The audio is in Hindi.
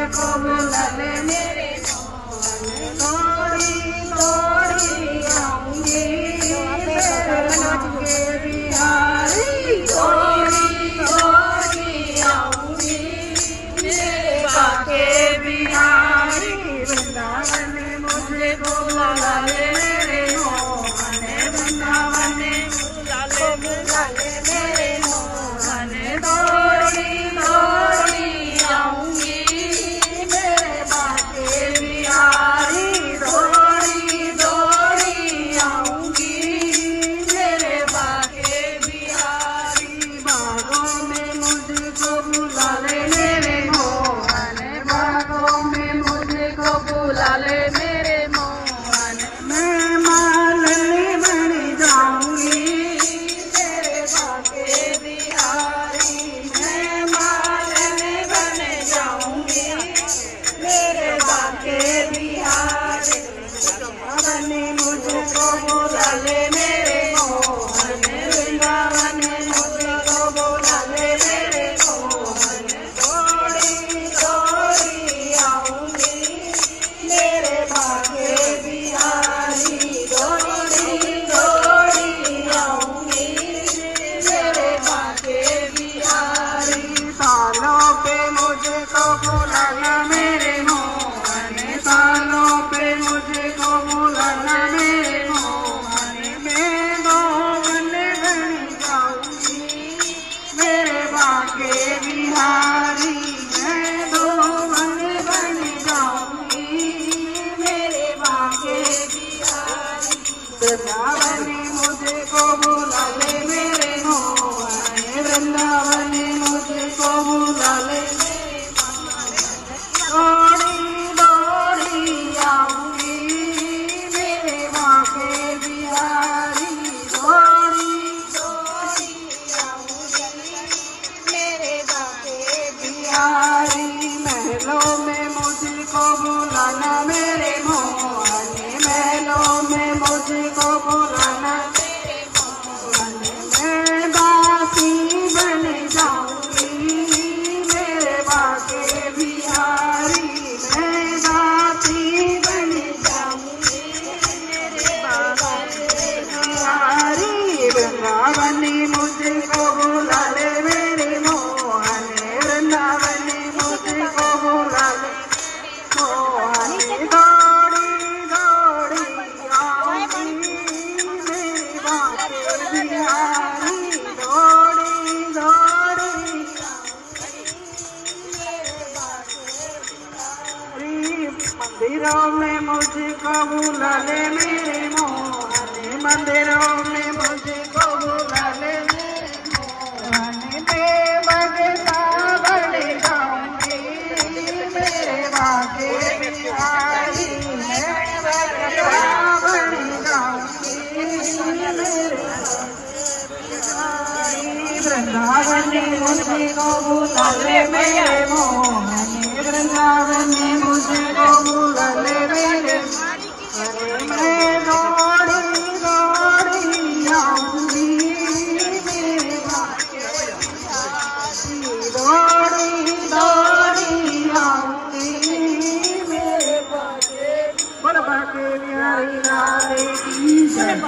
को बुला ले मेरे मोहन, दौड़ी दौड़ी आऊंगी मेरे बाके बिहारी, दौड़ी दौड़ी आऊंगी मेरे बाके बिहारी। वृंदावन मुझे को बुला ले मेरे मोहन, वृंदावन को बुला ले मेरे मोहन, दौड़ी दौड़ी आऊंगी मेरे बाके बिहारी, दौड़ी दौड़ी आऊंगी मेरे बाके बिहारी। बागों में मुझको बुला ले मेरे मोहन, बागों में मुझको बुला ले मेरे मोहन, मैं मालनी बन जाऊंगी मेरे बाके बिहारी, मैं मालनी बन जाऊंगी मेरे बाके बिहारी। वृंदावन मुझको बुला ले मेरे मोहन, वृंदावन मुझको बुला ले मेरे मोहन, दौड़ी दौड़ी आऊंगी मेरे बाके बिहारी, दौड़ी दौड़ी आऊंगी मेरे बाके बिहारी। तालों पे मुझको बुलाना मेरे मोहन, तालों पे मुझको बुलाना मेरे मोहन, मैं गोवन बन जाऊंगी मेरे बाके बिहारी, मैं गोवन बन जाऊंगी मेरे बाके बिहारी। वृंदावन मुझको बुला ले मेरे मोहन, वृंदावन मुझको बुला ले मेरे मोहन, दौड़ी दौड़ी आऊंगी मेरे बाके बिहारी, दौड़ी दौड़ी आऊंगी मेरे बाके बिहारी। महलों में मुझको बुलाना मेरे मोहन, महलों में मुझको बुलाना मेरे मोहन, मैं दासी बन जाऊंगी मेरे बाके बिहारी, मैं दासी बन जाऊंगी मेरे बाके बिहारी। वृंदावन मुझको बुला ले मेरे मोहन, वृंदावन मुझको बुला ले मोहन, दौड़ी दौड़ी आऊंगी मेरे बाके बिहारी, दौड़ी दौड़ी मेरे बाके बिहारी। मंदिरों में मुझको बुला ले मेरे मोहन, मंदिरों में मुझको बुला ले मेरे मोहन, मैं भगता बन जाऊंगी मेरे बाके बिहारी, मैं भगता बन जाऊंगी मेरे बिहारी। वृंदावन मुझको बुला ले मेरे मोहन, वृंदावन मुझको बुला ले मेरे मोहन, मैं